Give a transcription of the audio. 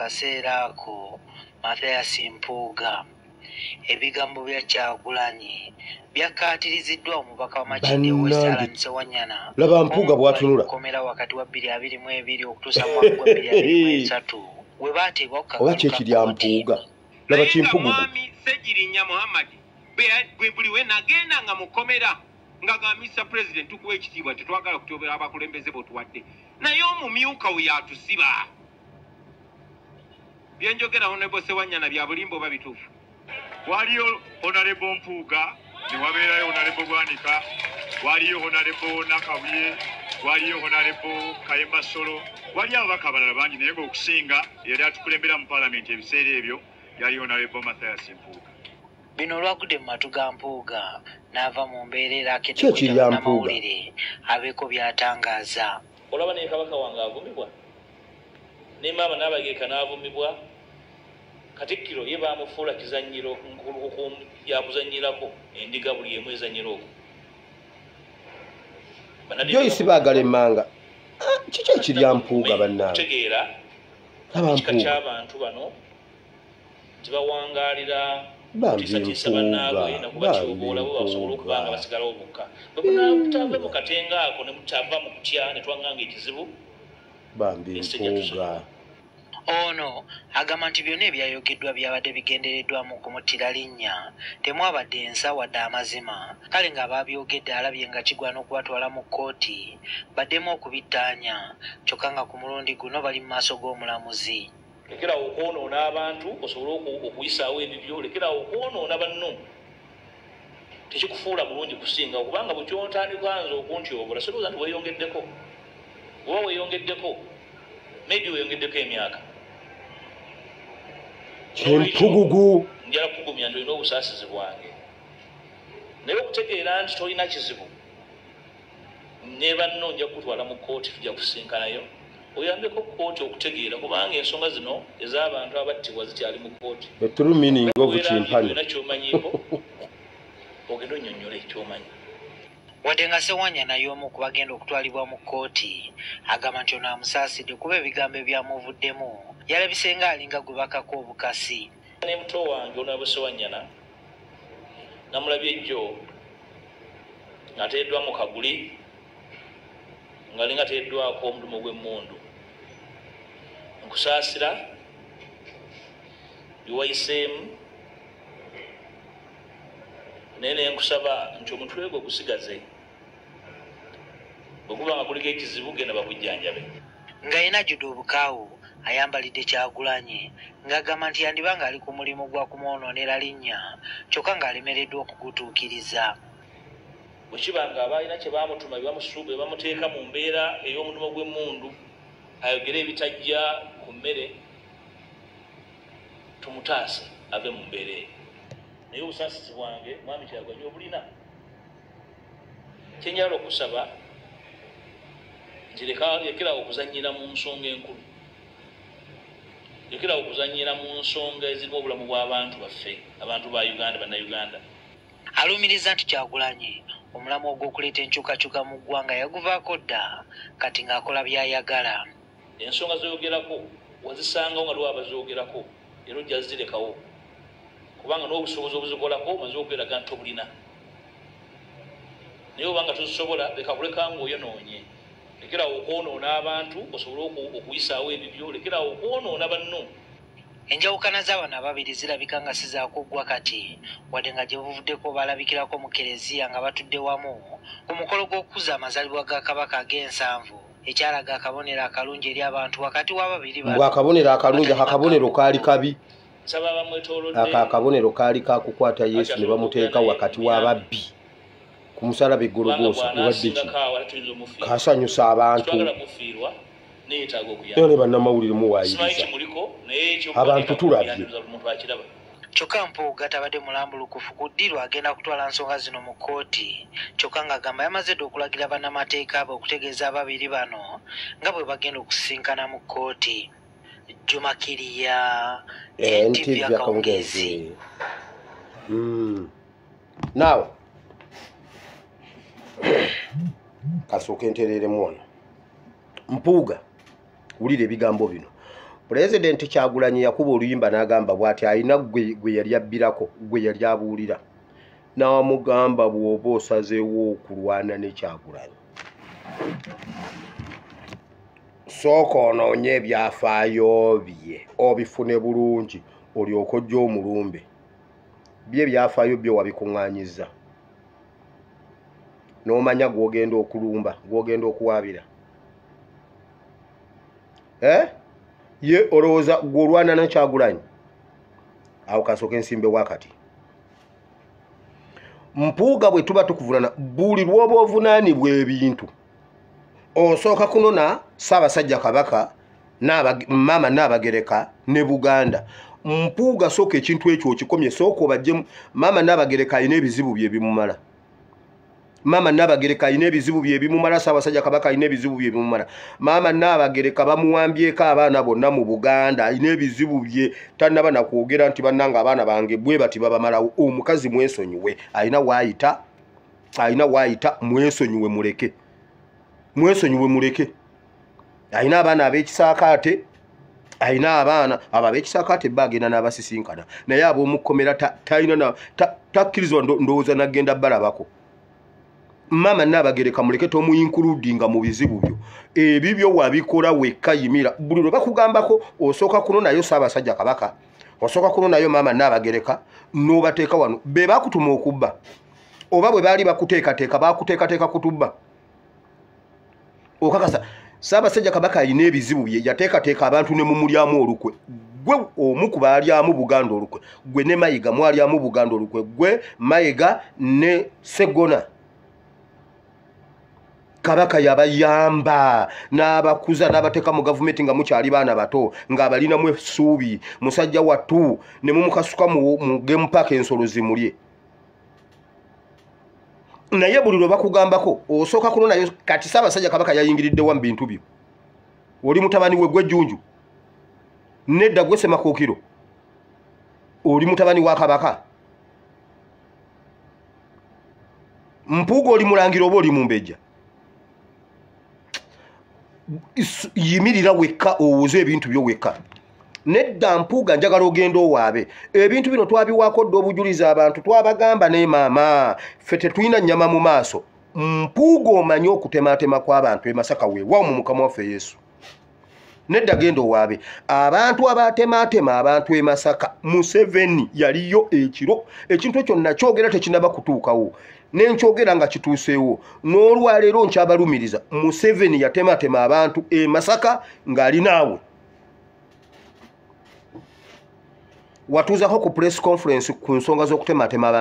kaseera ako Mathias Mpuuga ebigambo bya Kyagulanyi byakkaatiriziddwa omubaka w'Amagye West Alan Ssewanyana laba Mpuuga bw'atunula komera wakati wa 2022 okutuusa mu mwaka gwa 2023 we baatibwa okukaluka laba Kimpugu Sejirinya Muhammad bwe buliwe nagenda nga mukomera nga Mr. President tukuwa ekitiibwa tetwagala kutobera abakulembeze botuwadde naye omumyuka we yatusiba byenjogera Honorable Ssewanyana bya bulimbo babituufu waliyo Honorable Mpuuga ne wabeerayo Honorable Bwanika waliyo Honorable Nakabuye waliyo Honorable Kayemba Solo waliyo ababaka abalala bangi naye ng'okusinga yali atukulembera mu Parliament ebiseera ebyo yali Honorable Mathias Mpuuga. Bino olwagudde mu matu ga Mpuuga n'ava mu mbeerera akeddeamawulire abeeko by'atangaaza. Olaba ne kabaka wange avumibwa ne maama n'abageeka n'avumibwa Katikkiro ye baamufuula kizannyiro nkulukukumu yakuzannyirako endiga buli emu ezannyira okwo. Joyce baagala emmanga kiki ekirya Mpuuga bannaawe kutegeera ekika ky'abantu bano tibawangaalira kutiisatiisa bannaabwe nakuba kyoboolabo basobola okuba nga basigalawo bokka bwe mu katenga ako ne mutava mu kutya ne twanganga ekizibu bambi Mpuuga. Ono agamba nti byonna ebyayogeddwa byabadde bigendereddwamu kumuttira linnya temwabadde ensa wadde amazima kale nga baabyogedde alabye nga kigwana okubatwala mu kkooti baddemu okubittaanya kyokka nga ku mulundi guno bali mu maaso g'omulamuzi. lekerawo okwonoona abantu osobole okuyisaawo ebibyo lekerawo okwonoona banno tekikufuula bulungi kusinga kubanga bwe kyontandikwanza okuntyobola solowooza nti weeyongeddeko oba weeyongeddeko maybe weeyongeddeko emyaka Kimpugugu njala kugumya nti olina obusaasizi bwange naye okutegeera nti tolina kizibu ne banno nja kukutwala mu kkooti tujja kusinkanayo oyambeko kkooti okutegeera kubanga ensonga zino ez'abantu abattibwa zikyali mu kkooti true meaning of Kimpani ky'omanyiiko ogenda onnyonnyola ekyomanyi. Wadde nga Ssewanyana y'omu ku bagenda okutwalibwa mu kkooti agamba nti ono amusaasidde kuba ebigambo ebyamuvuddemu yalabise ng'alinga gwe bakako obukasi. Ne muto wange Honorable Ssewanyana namulabye ejjo ng'ateeddwa mu kaguli ng'alinga ateeddwako omudumo gw'emmundu nkusaasira biwayiseemu naye ne nkusaba nti omutwe gwe gusigaze bwe guba nga kuliko ekizibu genda bakujjanjabe. Ng'ayina Jude Obukaawu ayambalidde Kyagulanyi ng'agamba nti yandiba ng'ali ku mulimu gwa kumwonoonera linnya kyokka ng'alemereddwa okugutuukiriza. Bwe kiba nga abalina kye baamutuma bye bamuteeka mu mbeera ey'omudumo gw'emmundu ayogere ebitajja ku mmere tumutaase ave mu mbeera eyo. Naye obusaasizi bwange mwami Kyagulanyi obulina kyenjala okusaba nti lekerawo okuzannyira mu nsonga enkulu lekerawo okuzannyira mu nsonga ezirimu obulamu bw'abantu baffe abantu ba Uganda bannayuganda. Alumiriza nti Kyagulanyi omulamu ogw'okuleeta enkyukakyuka mu ggwanga yaguvaako dda kati ng'akola by'ayagala. Ensonga z'oyogerako wazisangawo nga lwaba zoogerako era ojja zirekawo kubanga n'obusobozi obuzikolako omaze okweraga nti obulina naye obanga tozisobola leka kuleka ng'oyonoonye lekerawo okwonoona abantu osobole okuyisaawo ebibyo lekerawo okwonoona banno. Enjawukana z'abano ababiri zirabika nga sizaakuggwa kati wadde nga gye buvuddeko balabikirako mu Kereziya nga batudde wamu ku mukolo gw'okukuza amazaalibwa ga Kabaka ag'ensanvu ekyalaga akabonero akalungi eri abantu wakati w'ababiri bano. Akabonero akalungi akabonero kaali kabi nsaba abamwetoolodde akabonero kaali kakukwata Yesu ne bamuteeka wakati w'ababbi ku musalaba Gologoosa obadde ki kasanyusa abantu era ne bannamawulire muwaayiriza abantu tulabye. Kyokka Mpuuga tabadde mulambulukufu ku ddi lwagenda kutwala nsonga zino mu kkooti kyokka ng'agamba yamaze dda okulagira bannamateeka be okutegeeza ababiri bano nga bwe bagenda okusisinkana mu kkooti. Juma Kiriya, NTV Akawungezi. Now kasooka entereeremu wano Mpuuga wulira ebigambo bino President Kyagulanyi yakuba oluyimba n'agamba bw'ati alina gwe yali abbirako gwe yali abuulira n'amugamba bw'oba osazeewo okulwana ne Kyagulanyi sooka onoonye ebyafaayo bye obifune bulungi olyoke ojje omulumbe bye ebyafaayo bye wabikuŋŋaanyizza n'omanya gw'ogenda okulumba gw'ogenda okuwaabira ye olowooza gw'olwana ne Kyagulanyi awo kasooka ensimbe wakati mpuuga bwe tuba tukuvunana buli lw'oba ovunaanibwa ebintu osooka kunona Ssaabasajja Kabaka Maama Nnaabagereka ne Buganda mpuuga sooka ekintu ekyo okikomye sooka obajjemu Maama Nnaabagereka alina ebizibu bye bimumala Maama Nnaabagereka alina ebizibu bye bimumala Ssaabasajja Kabaka alina ebizibu bye bimumala Maama Nnaabagereka bamuwambyeko abaana bonna mu Buganda alina ebizibu bye tannaba na kwogera nti bannanga abaana bange bwe bati babamalawo omukazi mwesonyiwe alina waayita mwesonyiwe muleke alina abaana ab'ekisaakaate alina abaana abo ab'ekisaakaate bagenda n'abasisinkana naye ab'omukomera talina takkirizwa ndowooza nagenda balabako Maama Nnaabagereka muleke tomuyinkuludinga mu bizibu byo ebibyo wabikola wekka yimira buli lwe bakugambako osooka kunonayo Ssaabasajja Kabaka osooka kunonayo Maama Nnaabagereka n'obateeka wano be bakutuma okubba oba bwe baali bakuteekateeka kutubba okakasa Ssaabasajja Kabaka alina ebizibu bye yateekateeka abantu ne mumulyamu olukwe gwe omu ku baalyamu Buganda olukwe gwe ne Mayiga mwalyamu Buganda olukwe gwe Mayiga ne Sseggona Kabaka yabayamba n'abakuza n'abateeka mu gavumenti nga mukyali baana bato ng'abalinamu essuubi musajja wattu ne mumukasuka mu game park ensolo zimulye naye buli lwe bakugambako osooka kunonayo kati Ssaabasajja Kabaka yayingiriddewa mu bintu byo oli mutabani we gwe Jjunju nedda gwe Ssemakookiro oli mutabani wa Kabaka mpuuga oli mulangira oba oli mumbejja yimirira wekka owuze ebintu byo wekka nedda mpuuga njagala ogenda owaabe ebintu bino twabiwaako dde obujuliza abantu twabagamba ne maama ffe tetulina nnyama mu maaso mpuuga omanye okutematema kw'abantu e Masaka weewaawo mu Mukama waffe Yesu nedda genda owaabe abantu abatematema abantu e Masaka Museveni yaliyo ekiro ekintu ekyo nakyogera tekinaba kutuukawo nenkyogera nga kituuseewo n'olwaleero nkyabalumiriza Museveni yatematema abantu e Masaka ng'alinaawe watuuzako ku press conference ku nsonga z'okutematema abantu